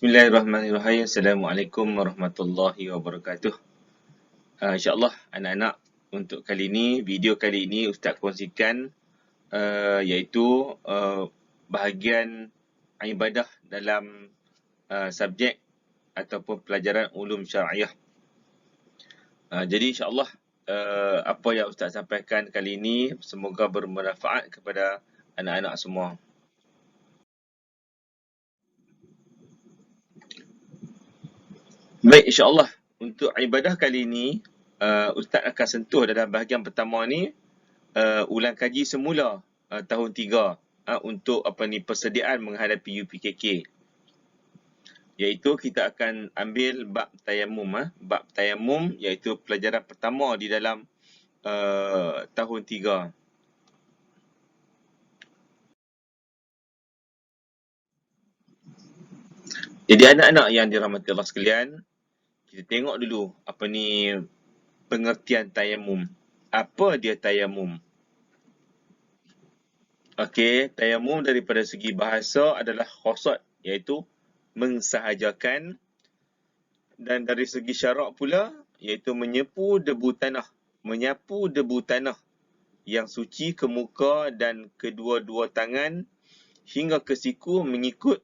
Bismillahirrahmanirrahim. Assalamualaikum warahmatullahi wabarakatuh. InsyaAllah anak-anak, untuk kali ini, video kali ini Ustaz kongsikan iaitu bahagian ibadah dalam subjek ataupun pelajaran ulum syariah. Jadi insyaAllah apa yang Ustaz sampaikan kali ini semoga bermanfaat kepada anak-anak semua. Baik, insyaAllah untuk ibadah kali ini Ustaz akan sentuh dalam bahagian pertama ni ulang kaji semula tahun 3 untuk persediaan menghadapi UPKK. Iaitu kita akan ambil bab tayamum. Bab tayamum iaitu pelajaran pertama di dalam tahun 3. Jadi anak-anak yang dirahmati Allah sekalian, kita tengok dulu pengertian tayamum. Apa dia tayamum? Okey, tayamum daripada segi bahasa adalah qasad, iaitu mengsahajakan, dan dari segi syarak pula iaitu menyapu debu tanah yang suci ke muka dan kedua-dua tangan hingga ke siku mengikut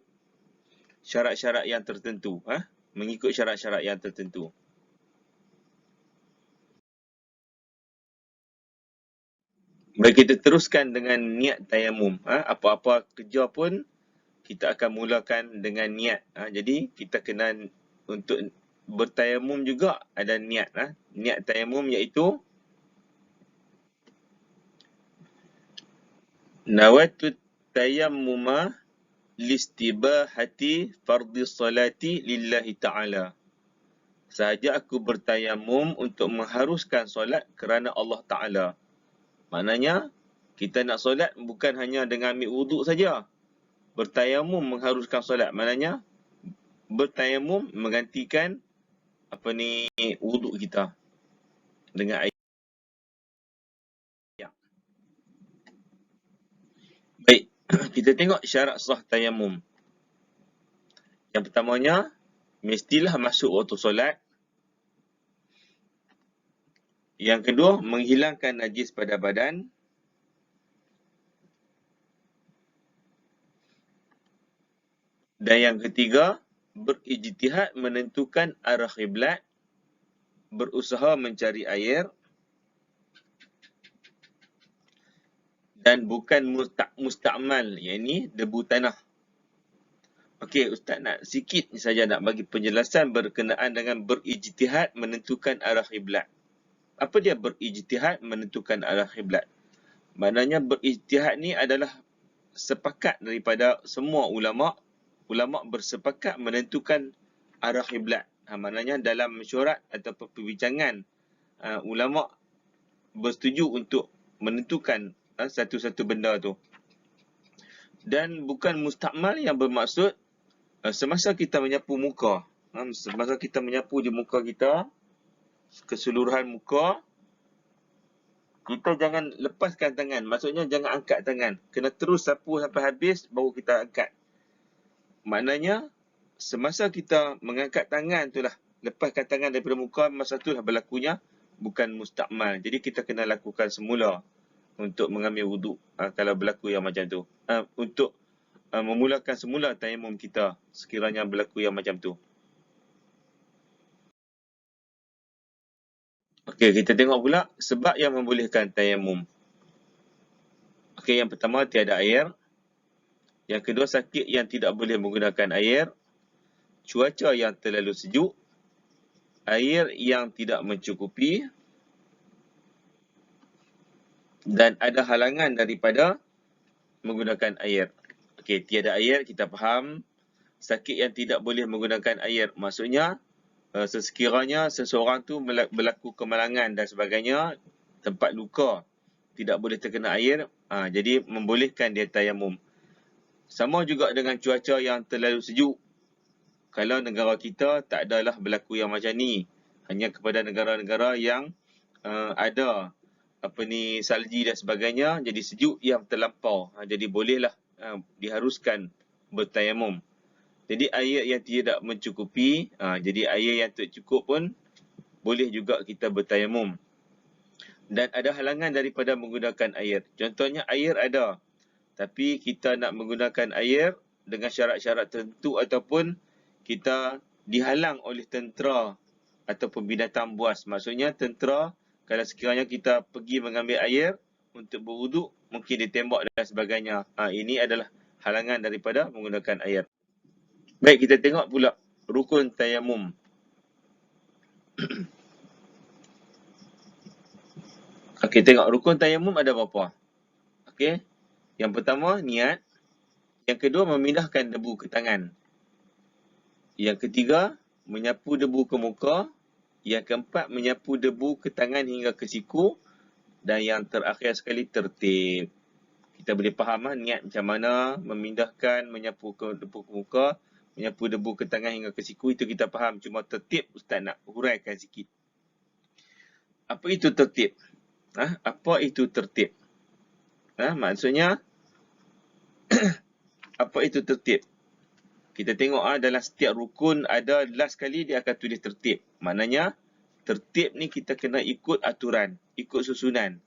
syarat-syarat yang tertentu. Mengikut syarat-syarat yang tertentu. Baik, kita teruskan dengan niat tayamum. Apa-apa kerja pun kita akan mulakan dengan niat. Jadi kita kena untuk bertayamum juga ada niat. Niat tayamum iaitu nawaitu tayammuma listibahati fardhi salati lillahi ta'ala. Sahaja aku bertayamum untuk mengharuskan solat kerana Allah Ta'ala. Maknanya, kita nak solat bukan hanya dengan ambil wuduk saja. Bertayamum mengharuskan solat. Maknanya, bertayamum menggantikan wuduk kita dengan air. Baik, kita tengok syarat sah tayamum. Yang pertamanya, mestilah masuk waktu solat. Yang kedua, menghilangkan najis pada badan. Dan yang ketiga, berijtihad menentukan arah kiblat, berusaha mencari air, dan bukan musta'mal, iaitu debu tanah. Okey, Ustaz nak sikit saja nak bagi penjelasan berkenaan dengan berijtihad menentukan arah kiblat. Apa dia berijtihad menentukan arah kiblat? Maknanya berijtihad ni adalah sepakat daripada semua ulama' bersepakat menentukan arah kiblat. Maknanya dalam mesyuarat ataupun perbincangan ulama' bersetuju untuk menentukan satu-satu benda tu. Dan bukan musta'mal yang bermaksud semasa kita menyapu muka, semasa kita menyapu di muka kita, keseluruhan muka, kita jangan lepaskan tangan. Maksudnya jangan angkat tangan. Kena terus sapu sampai habis baru kita angkat. Maknanya semasa kita mengangkat tangan itulah, lepaskan tangan daripada muka, masa itulah berlakunya bukan musta'mal. Jadi kita kena lakukan semula untuk mengambil wuduk kalau berlaku yang macam tu. Untuk memulakan semula tayamum kita sekiranya berlaku yang macam tu. Okey, kita tengok pula sebab yang membolehkan tayamum. Okey, yang pertama tiada air. Yang kedua, sakit yang tidak boleh menggunakan air. Cuaca yang terlalu sejuk. Air yang tidak mencukupi. Dan ada halangan daripada menggunakan air. Okey, tiada air kita faham. Sakit yang tidak boleh menggunakan air. Maksudnya, sekiranya seseorang tu berlaku kemalangan dan sebagainya, tempat luka, tidak boleh terkena air, jadi membolehkan dia tayamum. Sama juga dengan cuaca yang terlalu sejuk. Kalau negara kita tak adalah berlaku yang macam ni. Hanya kepada negara-negara yang ada salji dan sebagainya, jadi sejuk yang terlampau. Jadi bolehlah diharuskan bertayamum. Jadi air yang tidak mencukupi, jadi air yang tak cukup pun boleh juga kita bertayamum. Dan ada halangan daripada menggunakan air. Contohnya air ada, tapi kita nak menggunakan air dengan syarat-syarat tertentu ataupun kita dihalang oleh tentera ataupun binatang buas. Maksudnya tentera, kalau sekiranya kita pergi mengambil air untuk berwuduk, mungkin ditembak dan sebagainya. Ini adalah halangan daripada menggunakan air. Baik, kita tengok pula rukun tayamum. Okey, tengok rukun tayamum ada berapa? Okey. Yang pertama, niat. Yang kedua, memindahkan debu ke tangan. Yang ketiga, menyapu debu ke muka. Yang keempat, menyapu debu ke tangan hingga ke siku. Dan yang terakhir sekali, tertib. Kita boleh faham niat macam mana, memindahkan, menyapu debu ke muka, menyapu debu ke tangan hingga ke siku, itu kita faham. Cuma tertib, Ustaz nak huraikan sikit. Apa itu tertib? Apa itu tertib? Maksudnya, apa itu tertib? Kita tengok dalam setiap rukun ada last kali dia akan tulis tertib. Maknanya, tertib ni kita kena ikut aturan, ikut susunan.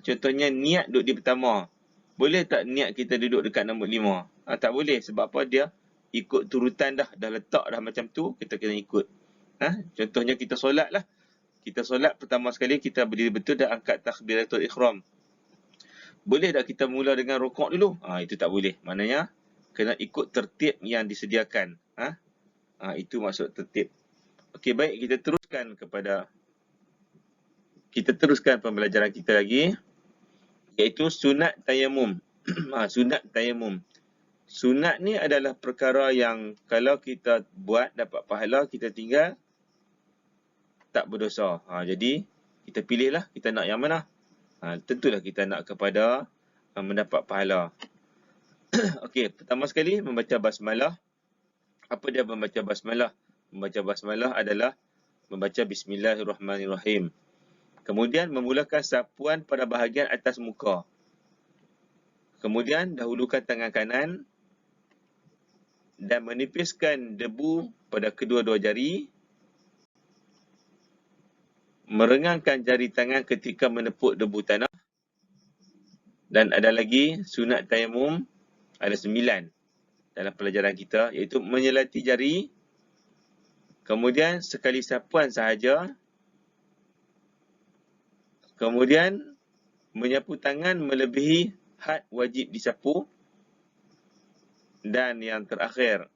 Contohnya, niat duduk di pertama. Boleh tak niat kita duduk dekat nombor 5? Tak boleh. Sebab apa? Dia ikut turutan dah letak dah macam tu, kita kena ikut. Contohnya kita solat lah. Kita solat pertama sekali, kita berdiri betul dan angkat takbiratul ikhram. Boleh tak kita mula dengan rukuk dulu? Itu tak boleh. Maknanya, kena ikut tertib yang disediakan. Itu maksud tertib. Okey, baik. Kita teruskan pembelajaran kita lagi. Iaitu sunat tayamum. Sunat tayamum. Sunat ni adalah perkara yang kalau kita buat dapat pahala, kita tinggal tak berdosa. Jadi kita pilihlah kita nak yang mana. Tentulah kita nak kepada mendapat pahala. Okey, pertama sekali membaca basmalah. Apa dia membaca basmalah? Membaca basmalah adalah membaca bismillahirrahmanirrahim. Kemudian memulakan sapuan pada bahagian atas muka. Kemudian dahulukan tangan kanan dan menipiskan debu pada kedua-dua jari. Merengangkan jari tangan ketika menepuk debu tanah. Dan ada lagi sunat tayamum, ada 9 dalam pelajaran kita, iaitu menyelati jari, kemudian sekali sapuan sahaja, kemudian menyapu tangan melebihi had wajib disapu, dan yang terakhir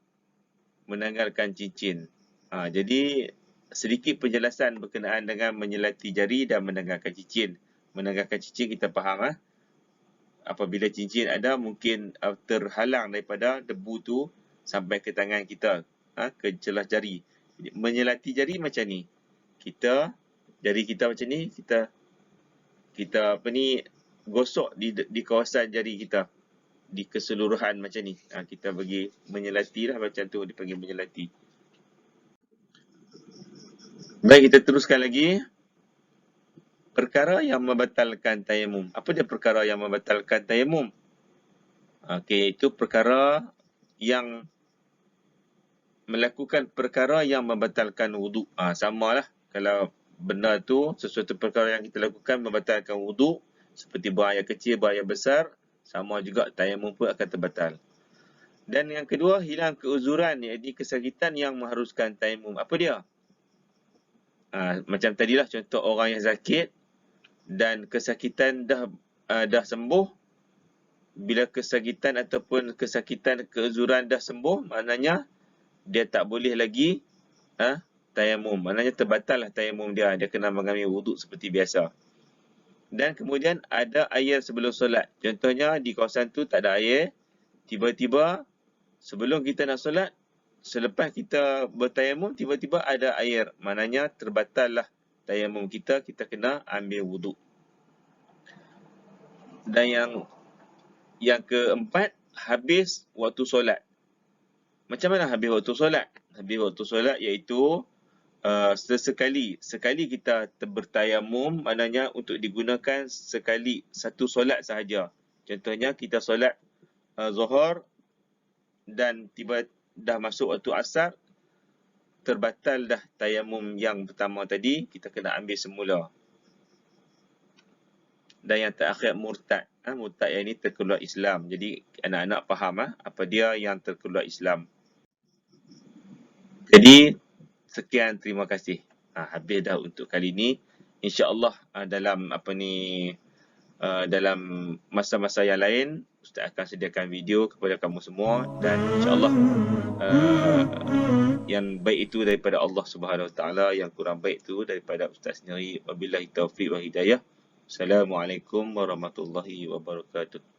menanggalkan cincin. Jadi sedikit penjelasan berkenaan dengan menyelati jari dan menanggalkan cincin. Menanggalkan cincin kita faham. Apabila cincin ada, mungkin terhalang daripada debu tu sampai ke tangan kita, ke celah jari. Jadi, menyelati jari macam ni. Jari kita macam ni, kita gosok di kawasan jari kita. Di keseluruhan macam ni. Kita bagi menyelati lah macam tu, dipanggil menyelati. Baik, kita teruskan lagi. Perkara yang membatalkan tayamum. Apa dia perkara yang membatalkan tayamum? Okey, itu perkara yang melakukan perkara yang membatalkan wuduk. Samalah kalau benda tu, sesuatu perkara yang kita lakukan membatalkan wuduk, seperti buang air kecil, buang air besar, sama juga tayamum pun akan terbatal. Dan yang kedua, hilang keuzuran, iaitu kesakitan yang mengharuskan tayamum. Apa dia? Macam tadilah contoh orang yang sakit dan kesakitan dah sembuh. Bila kesakitan ataupun kesakitan keuzuran dah sembuh, maknanya dia tak boleh lagi tayamum. Maknanya terbatal lah tayamum dia. Dia kena mengambil wuduk seperti biasa. Dan kemudian ada air sebelum solat. Contohnya di kawasan tu tak ada air. Tiba-tiba sebelum kita nak solat, selepas kita bertayamum, tiba-tiba ada air. Maknanya terbatal lah tayamum kita. Kita kena ambil wuduk. Dan yang keempat, habis waktu solat. Macam mana habis waktu solat? Habis waktu solat iaitu sekali kita bertayamum, maknanya untuk digunakan sekali, satu solat sahaja. Contohnya kita solat Zuhur dan dah masuk waktu asar, terbatal dah tayamum yang pertama tadi, kita kena ambil semula. Dan yang terakhir murtad. Murtad yang ini terkeluar Islam. Jadi anak-anak faham apa dia yang terkeluar Islam. Jadi sekian, terima kasih. Habis dah untuk kali ini. InsyaAllah dalam dalam masa-masa yang lain, Ustaz akan sediakan video kepada kamu semua, dan insyaAllah yang baik itu daripada Allah Subhanahu Wa Taala, yang kurang baik itu daripada Ustaz sendiri. Wabillahi taufiq wa hidayah. Assalamualaikum warahmatullahi wabarakatuh.